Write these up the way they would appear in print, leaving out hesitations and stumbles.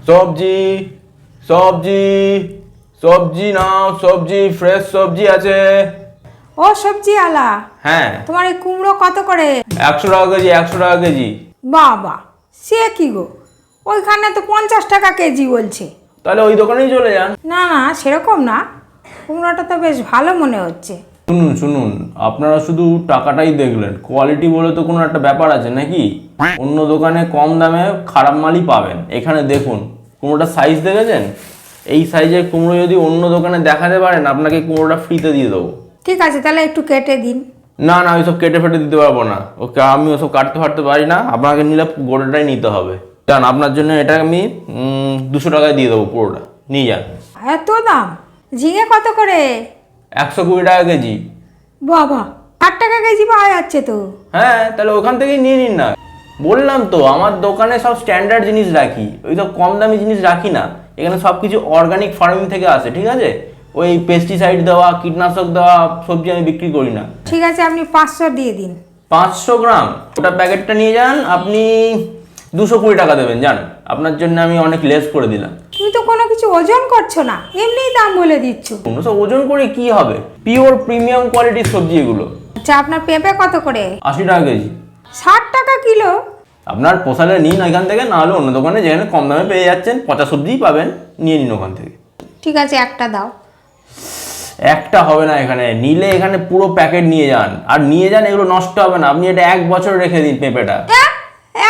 সবজি সবজি সবজি নাও, সবজি ফ্রেশ সবজি আছে। ও সবজি আলা, হ্যাঁ, তোমার এই কুমড়ো কত করে? 100 টাকা কেজি, 100 টাকা কেজি। বাবা, সে কি গো, ওইখানে তো 50 টাকা কেজি বলছে। তাহলে ওই দোকানেই চলে যান। না না, সেরকম না, কুমড়োটা তো বেশ ভালো মনে হচ্ছে। শুনুন শুনুন, আপনারা শুধু টাকাটাই দেখলেন, কোয়ালিটি বলে তো কোনো একটা ব্যাপার আছে নাকি? অন্য দোকানে কম দামে খারাপ মালই পাবেন, এখানে দেখুন কুমড়োটার সাইজ দেখেছেন? এই সাইজের কুমড়ো যদি অন্য দোকানে দেখাতে পারেন, আপনাকে কুমড়োটা ফ্রিতে দিয়ে দেবো। ঠিক আছে, তাহলে একটু কেটে দিন। না না, ওইসব কেটে ফেটে দিতে পারবো না, ওকে আমি ওসব কাটতে ফাটতে পারি না। আপনাকে নিলে গোটাটাই নিতে হবে। যান, আপনার জন্য এটা আমি 200 টাকায় দিয়ে দেবো, পুরোটা নিয়ে যান। এত দাম? ঝিঙে কত করে? 120 টাকা কেজি। বাবা, 8 টাকা কেজি পাওয়া যাচ্ছে তো। হ্যাঁ, তাহলে ওখান থেকেই নিয়ে নিন না। বললাম তো, আমার দোকানে সব স্ট্যান্ডার্ড জিনিস রাখি, ওই সব কম দামি জিনিস রাখি না। এখানে সব কিছু অর্গানিক ফার্মিং থেকে আসে, ঠিক আছে? ওই পেস্টিসাইড দেওয়া, কীটনাশক দেওয়া সবজি আমি বিক্রি করি না। ঠিক আছে, আপনি 500 দিয়ে দিন। 500 গ্রাম? ওটা প্যাকেটটা নিয়ে যান, আপনি 220 টাকা দেবেন। যান, আপনার জন্য আমি অনেক লেস করে দিলাম। তুমি তো কোনো কিছু ওজন করছো না, এমনিই দাম বলে দিচ্ছ। সব ওজন করে কি হবে? পিওর প্রিমিয়াম কোয়ালিটির সবজি এগুলো। আচ্ছা, আপনার পেঁপে কত করে? 80 টাকা কেজি। 60 টাকা কিলো? আপনার পোষালে নিন এখান থেকে, না হলে অন্য দোকানে যেখানে কম দামে পেয়ে যাচ্ছেন, পচা সবজিই পাবেন, নিয়ে নিন ওখান থেকে। ঠিক আছে, একটা দাও। একটা হবে না, এখানে নিলে এখানে পুরো প্যাকেট নিয়ে যান। আর নিয়ে যান, এগুলো নষ্ট হবে না। আপনি এটা 1 বছর রেখে দিন পেঁপেটা। হ্যাঁ,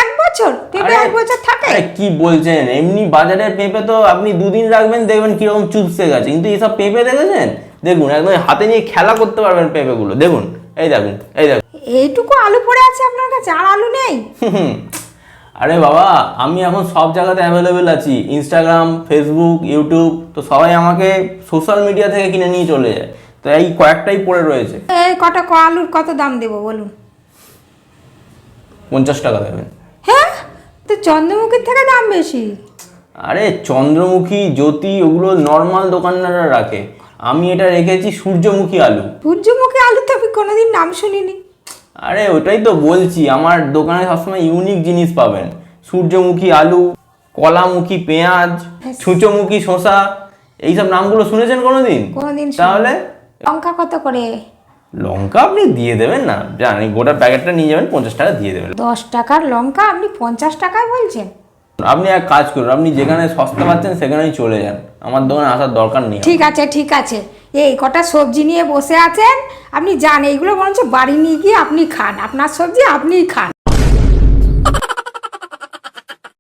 1 বছর? পেঁপে 1 বছর থাকে? আরে কি বলছেন, এমনি বাজারের পেঁপে তো আপনি 2 দিন রাখবেন, দেখবেন কিরকম চুপসে গেছে। কিন্তু এইসব পেঁপে দেখেছেন? দেখুন, একদম হাতে নিয়ে খেলা করতে পারবেন পেঁপেগুলো। দেখুন, এই দেখুন, এই দেখুন। এইটুকু আলু পড়ে আছে আপনার কাছে, আর আলু নেই? আরে বাবা, আমি এখন সব জায়গাতে অ্যাভেলেবেল আছি, ইনস্টাগ্রাম, ফেসবুক, ইউটিউব। তো সবাই আমাকে সোশ্যাল মিডিয়া থেকে কিনে নিয়ে চলে যায়, তো এই কয়েকটাই পড়ে রয়েছে। এই কটা আলুর কত দাম দেবো বলুন? 50 টাকা দেবেন। হ্যাঁ, তো চন্দ্রমুখীর থেকে দাম বেশি। আরে চন্দ্রমুখী, জ্যোতি, ওগুলো নর্মাল দোকানদাররা রাখে। আমি এটা রেখেছি সূর্যমুখী আলু। সূর্যমুখী আলু তো আমি কোনোদিন নাম শুনিনি। আরে ওটাই তো বলছি, আমার দোকানে সবসময় ইউনিক জিনিস পাবেন। সূর্যমুখী আলু, কলামুখী পেঁয়াজ, ছুঁচোমুখী শসা, এইসব নামগুলো শুনেছেন কোনোদিন? কোনোদিন তাহলে লঙ্কা কত করে? লঙ্কা আপনি দিয়ে দেবেন না, জানি গোটা প্যাকেটটা নিয়ে যাবেন, 50 টাকা দিয়ে দেবেন। 10 টাকার লঙ্কা আপনি 50 টাকায় বলছেন? আপনি এক কাজ করুন, আপনি যেখানে সস্তা পাচ্ছেন সেখানেই চলে যান, আমার দোকানে আসার দরকার নেই। ঠিক আছে ঠিক আছে, এই কটা সবজি নিয়ে বসে আছেন, আপনি যান, এইগুলো বরঞ্চ বাড়ি নিয়ে গিয়ে আপনি খান, আপনার সবজি আপনিই খান।